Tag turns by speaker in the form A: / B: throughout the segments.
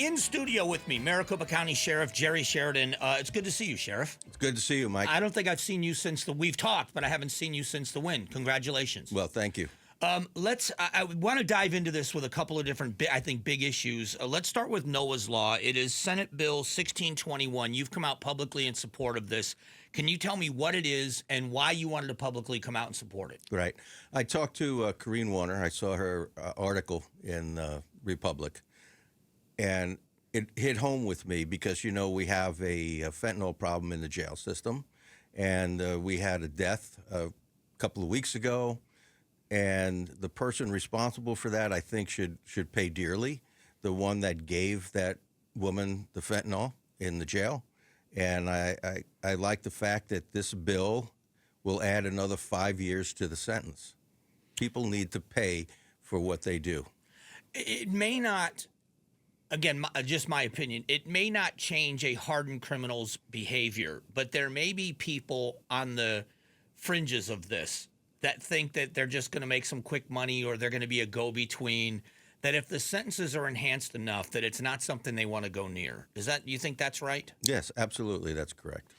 A: In studio with me, Maricopa County Sheriff Jerry Sheridan. It's good to see you, Sheriff.
B: It's good to see you, Mike.
A: I don't think I've seen you since we've talked, but I haven't seen you since the win. Congratulations.
B: Well, thank you.
A: I want to dive into this with a couple of different, I think, big issues. Let's start with Noah's Law. It is Senate Bill 1621. You've come out publicly in support of this. Can you tell me what it is and why you wanted to publicly come out and support it?
B: Right. I talked to Corrine Warner. I saw her article in Republic, and it hit home with me because, you know, we have a fentanyl problem in the jail system, and we had a death a couple of weeks ago. And the person responsible for that, I think, should pay dearly. The one that gave that woman the fentanyl in the jail. And I like the fact that this bill will add another 5 years to the sentence. People need to pay for what they do.
A: It may not, again, just my opinion, it may not change a hardened criminal's behavior, but there may be people on the fringes of this that think that they're just going to make some quick money or they're going to be a go-between, that if the sentences are enhanced enough that it's not something they want to go near. You think that's right?
B: Yes, absolutely. That's correct.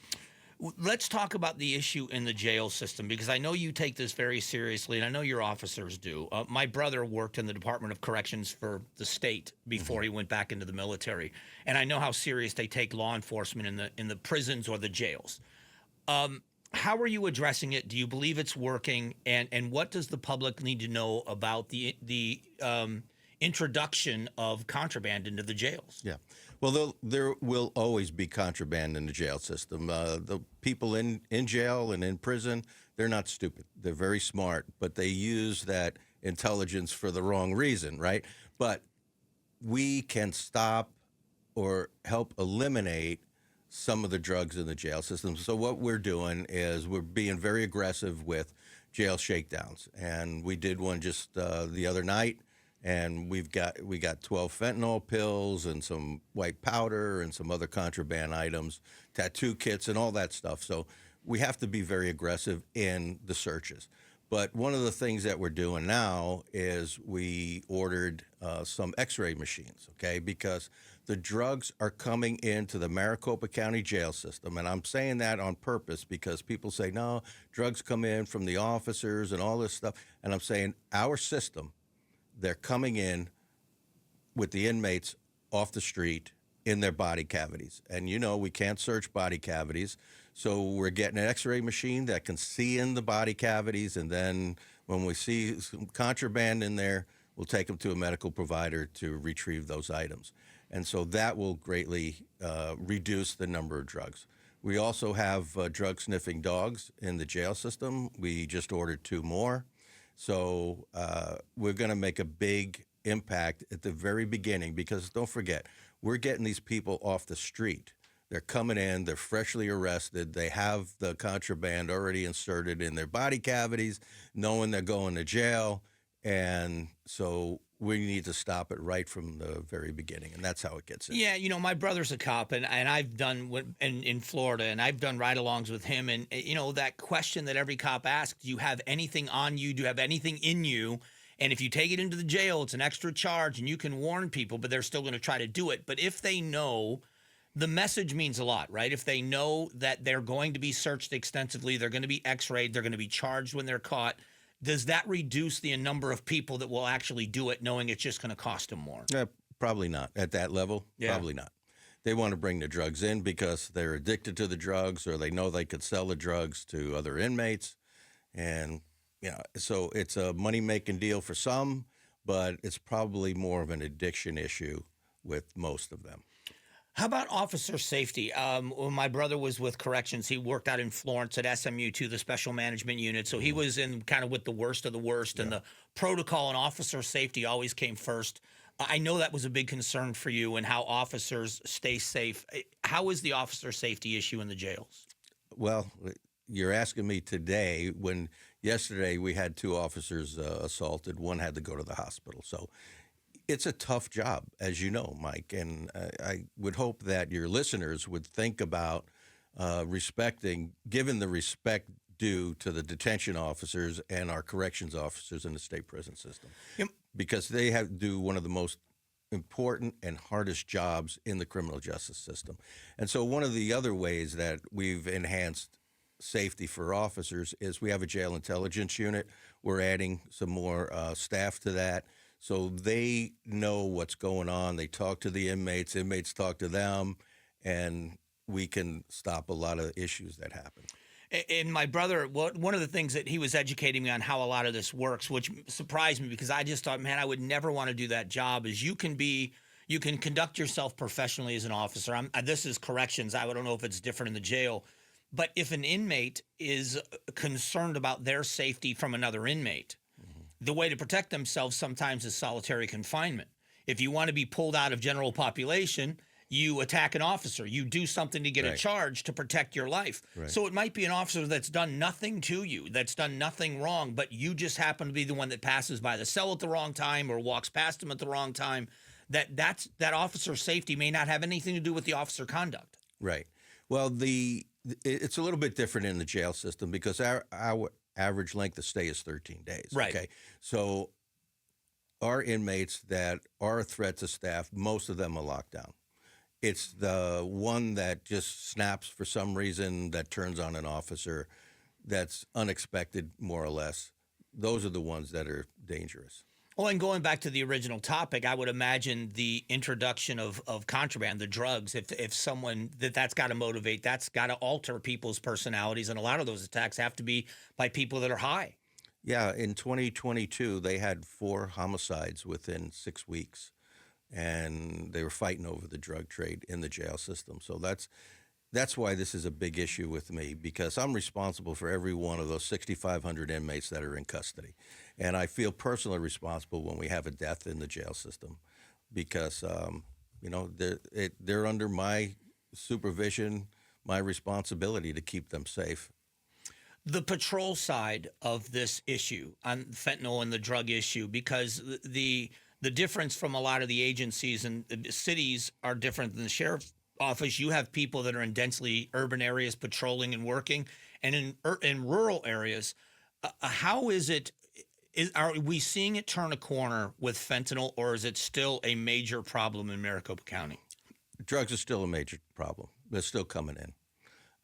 A: Let's talk about the issue in the jail system, because I know you take this very seriously, and I know your officers do. My brother worked in the Department of Corrections for the state before he went back into the military, and I know how serious they take law enforcement in the prisons or the jails. How are you addressing it? Do you believe it's working? And what does the public need to know about the introduction of contraband into the jails?
B: Yeah. Well, there will always be contraband in the jail system. The people in jail and in prison, they're not stupid. They're very smart, but they use that intelligence for the wrong reason, right? But we can stop or help eliminate some of the drugs in the jail system. So what we're doing is we're being very aggressive with jail shakedowns, and we did one just the other night, and we got 12 fentanyl pills and some white powder and some other contraband items, tattoo kits and all that stuff. So we have to be very aggressive in the searches. But one of the things that we're doing now is we ordered some x-ray machines, okay, because the drugs are coming into the Maricopa County jail system. And I'm saying that on purpose because people say, no, drugs come in from the officers and all this stuff. And I'm saying our system, they're coming in with the inmates off the street in their body cavities. And, you know, we can't search body cavities. So we're getting an x-ray machine that can see in the body cavities. And then when we see some contraband in there, we'll take them to a medical provider to retrieve those items. And so that will greatly reduce the number of drugs. We also have drug-sniffing dogs in the jail system. We just ordered 2 more. So we're going to make a big impact at the very beginning because, don't forget, we're getting these people off the street. They're coming in, they're freshly arrested, they have the contraband already inserted in their body cavities, knowing they're going to jail. And so we need to stop it right from the very beginning, and that's how it gets in.
A: Yeah, you know, my brother's a cop, and I've done in Florida, and I've done ride-alongs with him, and, you know, that question that every cop asks, do you have anything on you? Do you have anything in you? And if you take it into the jail, it's an extra charge, and you can warn people, but they're still going to try to do it. But if they know, the message means a lot, right? If they know that they're going to be searched extensively, they're going to be x-rayed, they're going to be charged when they're caught, does that reduce the number of people that will actually do it, knowing it's just going to cost them more?
B: Probably not. At that level, probably not. They want to bring the drugs in because they're addicted to the drugs or they know they could sell the drugs to other inmates. And, you know, so it's a money-making deal for some, but it's probably more of an addiction issue with most of them.
A: How about officer safety? When my brother was with corrections, he worked out in Florence at SMU too, the special management unit. So he was in kind of with the worst of the worst, and the protocol and officer safety always came first. I know that was a big concern for you and how officers stay safe. How is the officer safety issue in the jails?
B: Well, you're asking me today when yesterday we had 2 officers assaulted. One had to go to the hospital. So it's a tough job, as you know, Mike, and I would hope that your listeners would think about giving the respect due to the detention officers and our corrections officers in the state prison system, because they do one of the most important and hardest jobs in the criminal justice system. And so one of the other ways that we've enhanced safety for officers is we have a jail intelligence unit. We're adding some more staff to that so they know what's going on. They talk to the inmates talk to them, and we can stop a lot of issues that happen.
A: And my brother, one of the things that he was educating me on how a lot of this works, which surprised me because I just thought, man, I would never want to do that job, is you can conduct yourself professionally as an officer. This is corrections. I don't know if it's different in the jail. But if an inmate is concerned about their safety from another inmate, the way to protect themselves sometimes is solitary confinement. If you want to be pulled out of general population, you attack an officer. You do something to get a charge to protect your life. Right. So it might be an officer that's done nothing to you, that's done nothing wrong, but you just happen to be the one that passes by the cell at the wrong time or walks past him at the wrong time. That officer's safety may not have anything to do with the officer conduct.
B: Right. Well, it's a little bit different in the jail system because our average length of stay is 13 days.
A: Right.
B: Okay. So our inmates that are a threat to staff, most of them are locked down. It's the one that just snaps for some reason that turns on an officer that's unexpected, more or less. Those are the ones that are dangerous.
A: Well, and going back to the original topic, I would imagine the introduction of contraband, the drugs, if someone that's got to motivate, that's got to alter people's personalities. And a lot of those attacks have to be by people that are high.
B: Yeah, in 2022, they had 4 homicides within 6 weeks. And they were fighting over the drug trade in the jail system. So that's why this is a big issue with me, because I'm responsible for every one of those 6,500 inmates that are in custody. And I feel personally responsible when we have a death in the jail system because, they're under my supervision, my responsibility to keep them safe.
A: The patrol side of this issue on fentanyl and the drug issue, because the difference from a lot of the agencies and cities are different than the sheriff's office. You have people that are in densely urban areas patrolling and working, and in rural areas. How is it? Are we seeing it turn a corner with fentanyl, or is it still a major problem in Maricopa County?
B: Drugs are still a major problem. They're still coming in.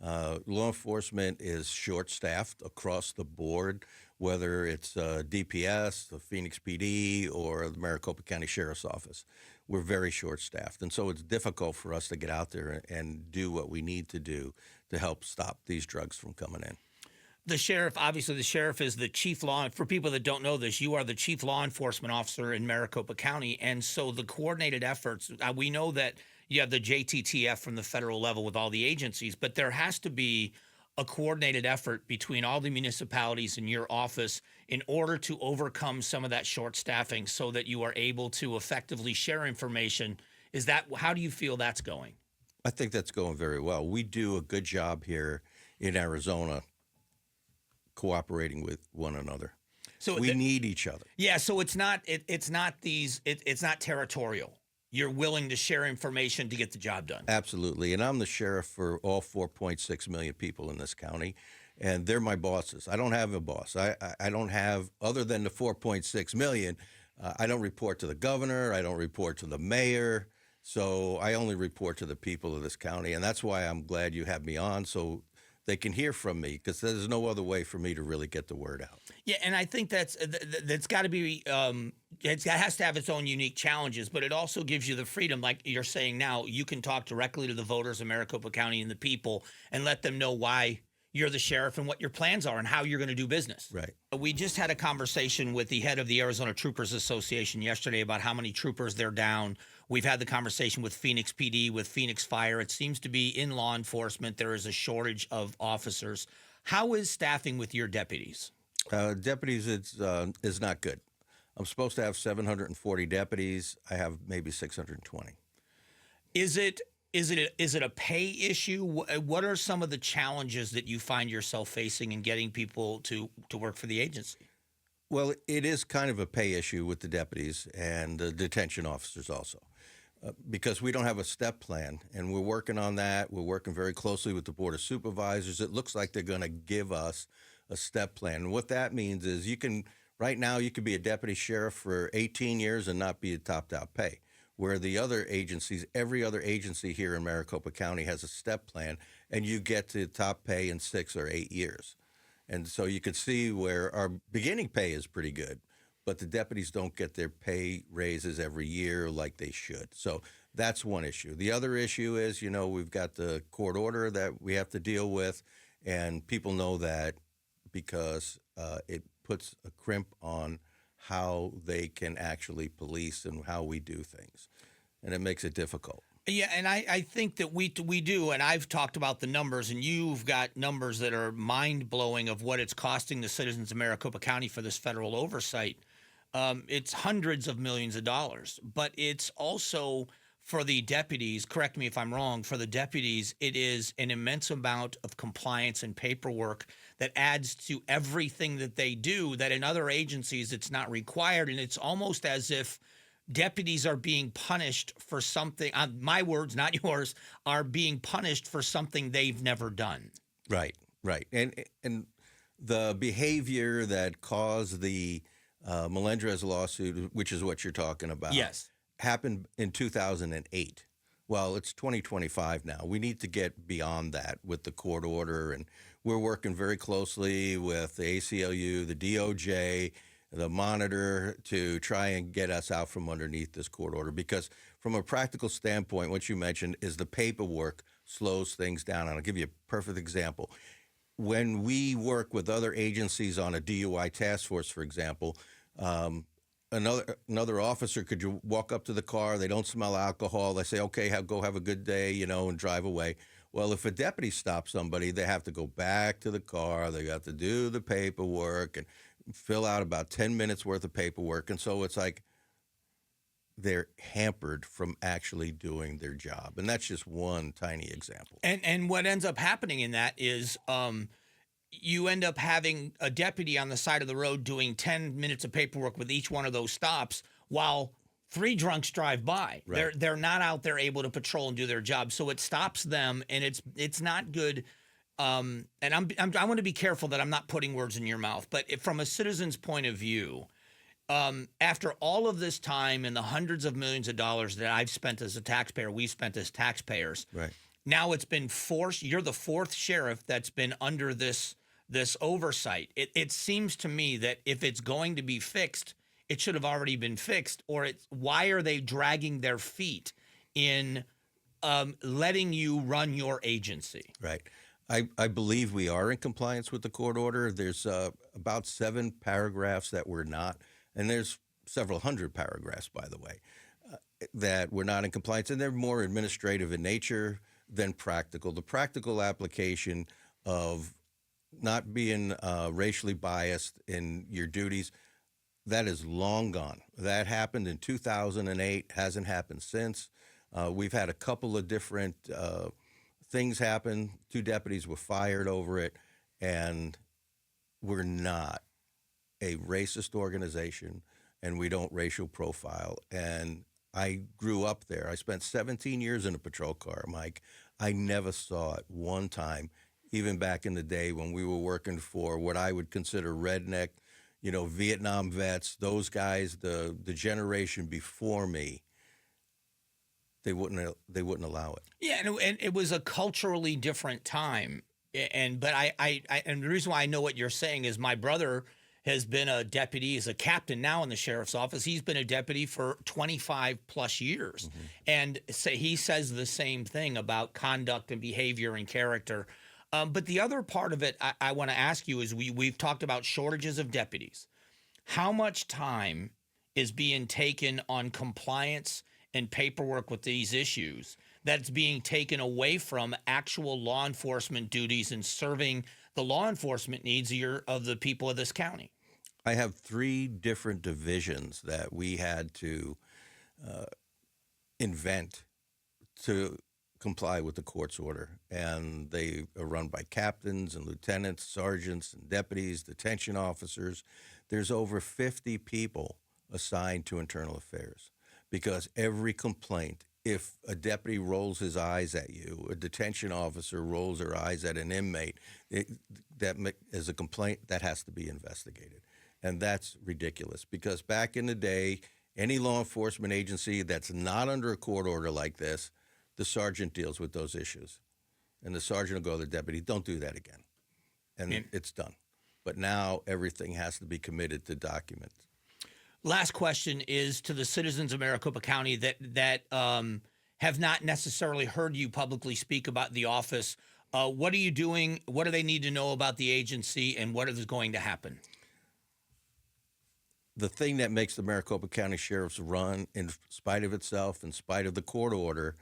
B: Law enforcement is short-staffed across the board, whether it's DPS, the Phoenix PD, or the Maricopa County Sheriff's Office. We're very short-staffed, and so it's difficult for us to get out there and do what we need to do to help stop these drugs from coming in.
A: The sheriff, obviously, the sheriff is the chief law. For people that don't know this, you are the chief law enforcement officer in Maricopa County, and so the coordinated efforts. We know that you have the JTTF from the federal level with all the agencies, but there has to be a coordinated effort between all the municipalities in your office in order to overcome some of that short staffing so that you are able to effectively share information. How do you feel that's going?
B: I think that's going very well. We do a good job here in Arizona cooperating with one another. So we need each other.
A: Yeah, so it's not territorial. You're willing to share information to get the job done.
B: Absolutely. And I'm the sheriff for all 4.6 million people in this county, and they're my bosses. I don't have a boss. I don't have, other than the 4.6 million, I don't report to the governor. I don't report to the mayor. So I only report to the people of this county, and that's why I'm glad you have me on, so they can hear from me, because there's no other way for me to really get the word out.
A: Yeah, and I think that's got to be it has to have its own unique challenges, but it also gives you the freedom, like you're saying now, you can talk directly to the voters of Maricopa County and the people and let them know why you're the sheriff and what your plans are and how you're going to do business.
B: Right.
A: We just had a conversation with the head of the Arizona Troopers Association yesterday about how many troopers they're down. We've had the conversation with Phoenix PD, with Phoenix Fire. It seems to be in law enforcement, there is a shortage of officers. How is staffing with your deputies?
B: Deputies is not good. I'm supposed to have 740 deputies. I have maybe 620.
A: Is it a pay issue? What are some of the challenges that you find yourself facing in getting people to work for the agency?
B: Well, it is kind of a pay issue with the deputies and the detention officers also, because we don't have a step plan, and we're working on that. We're working very closely with the Board of Supervisors. It looks like they're going to give us a step plan. And what that means is right now you can be a deputy sheriff for 18 years and not be a topped out pay. where the other agencies, every other agency here in Maricopa County has a step plan, and you get to top pay in 6 or 8 years. And so you could see where our beginning pay is pretty good, but the deputies don't get their pay raises every year like they should. So that's one issue. The other issue is, we've got the court order that we have to deal with, and people know that because it puts a crimp on how they can actually police and how we do things, and it makes it difficult.
A: Yeah, and I think that we do, and I've talked about the numbers, and you've got numbers that are mind-blowing of what it's costing the citizens of Maricopa County for this federal oversight. It's hundreds of millions of dollars, but it's also for the deputies, correct me if I'm wrong, for the deputies, it is an immense amount of compliance and paperwork that adds to everything that they do that in other agencies it's not required. And it's almost as if deputies are being punished for something, my words, not yours, are being punished for something they've never done.
B: Right. And the behavior that caused the Melendrez lawsuit, which is what you're talking about.
A: Yes.
B: Happened in 2008. Well, it's 2025 now. We need to get beyond that with the court order, and we're working very closely with the ACLU, the DOJ, the monitor to try and get us out from underneath this court order, because from a practical standpoint, what you mentioned is the paperwork slows things down. And I'll give you a perfect example. When we work with other agencies on a DUI task force, for example, another officer could walk up to the car, they don't smell alcohol, they say, okay, go have a good day, and drive away. Well, if a deputy stops somebody, they have to go back to the car, they have to do the paperwork and fill out about 10 minutes worth of paperwork. And so it's like they're hampered from actually doing their job. And that's just one tiny example.
A: And what ends up happening in that is you end up having a deputy on the side of the road doing 10 minutes of paperwork with each one of those stops while 3 drunks drive by.
B: Right.
A: They're not out there able to patrol and do their job. So it stops them, and it's not good. And I want to be careful that I'm not putting words in your mouth, but from a citizen's point of view, after all of this time and the hundreds of millions of dollars that I've spent as a taxpayer, we spent as taxpayers.
B: Right.
A: Now it's been forced. You're the 4th sheriff that's been under this oversight. It seems to me that if it's going to be fixed, it should have already been fixed. Or why are they dragging their feet in letting you run your agency?
B: Right. I believe we are in compliance with the court order. There's about 7 paragraphs that we're not, and there's several hundred paragraphs, by the way, that we're not in compliance, and they're more administrative in nature than practical. The practical application of not being racially biased in your duties, that is long gone. That happened in 2008, hasn't happened since. We've had a couple of different things happen. 2 deputies were fired over it, and we're not a racist organization, and we don't racial profile. And I grew up there. I spent 17 years in a patrol car, Mike. I never saw it one time, even back in the day when we were working for what I would consider redneck, Vietnam vets, those guys, the generation before me. They wouldn't allow it. Yeah,
A: and it was a culturally different time. But and the reason why I know what you're saying is my brother has been a deputy, is a captain now in the sheriff's office. He's been a deputy for 25 plus years. Mm-hmm. And he says the same thing about conduct and behavior and character. But the other part of it I want to ask you is we've talked about shortages of deputies. How much time is being taken on compliance and paperwork with these issues that's being taken away from actual law enforcement duties and serving the law enforcement needs of the people of this county?
B: I have 3 different divisions that we had to invent to comply with the court's order. And they are run by captains and lieutenants, sergeants and deputies, detention officers. There's over 50 people assigned to internal affairs, because every complaint, if a deputy rolls his eyes at you, a detention officer rolls her eyes at an inmate, that is a complaint that has to be investigated. And that's ridiculous, because back in the day, Any law enforcement agency that's not under a court order like this, the sergeant deals with those issues. And the sergeant will go to the deputy, don't do that again. And it's done. But now everything has to be committed to documents.
A: Last question is to the citizens of Maricopa County that have not necessarily heard you publicly speak about the office. What are you doing? What do they need to know about the agency, and what is going to happen?
B: The thing that makes the Maricopa County Sheriff's run, in spite of itself, in spite of the court order,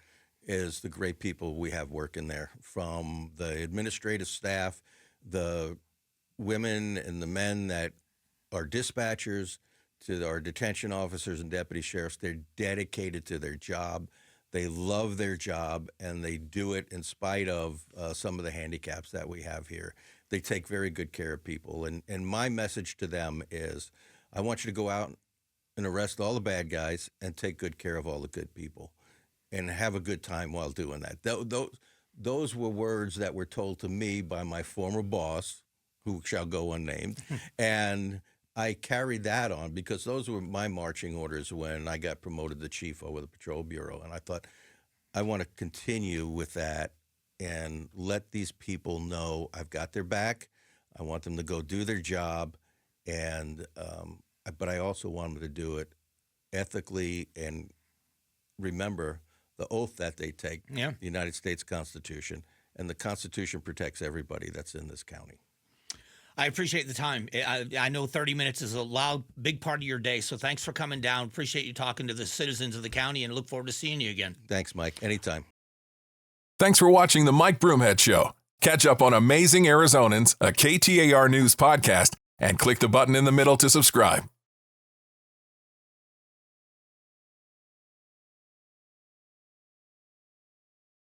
B: is the great people we have working there, from the administrative staff, the women and the men that are dispatchers, to our detention officers and deputy sheriffs. They're dedicated to their job. They love their job, and they do it in spite of some of the handicaps that we have here. They take very good care of people. And my message to them is, I want you to go out and arrest all the bad guys and take good care of all the good people and have a good time while doing that. Those were words that were told to me by my former boss, who shall go unnamed, and I carried that on because those were my marching orders when I got promoted to chief over the Patrol Bureau. And I thought, I want to continue with that and let these people know I've got their back. I want them to go do their job. And but I also want them to do it ethically and remember the oath that they take, the United States Constitution. And the Constitution protects everybody that's in this county.
A: I appreciate the time. I know 30 minutes is a big part of your day, so thanks for coming down. Appreciate you talking to the citizens of the county, and look forward to seeing you again.
B: Thanks, Mike. Anytime.
C: Thanks for watching the Mike Broomhead Show. Catch up on Amazing Arizonans, a KTAR News podcast, and click the button in the middle to subscribe.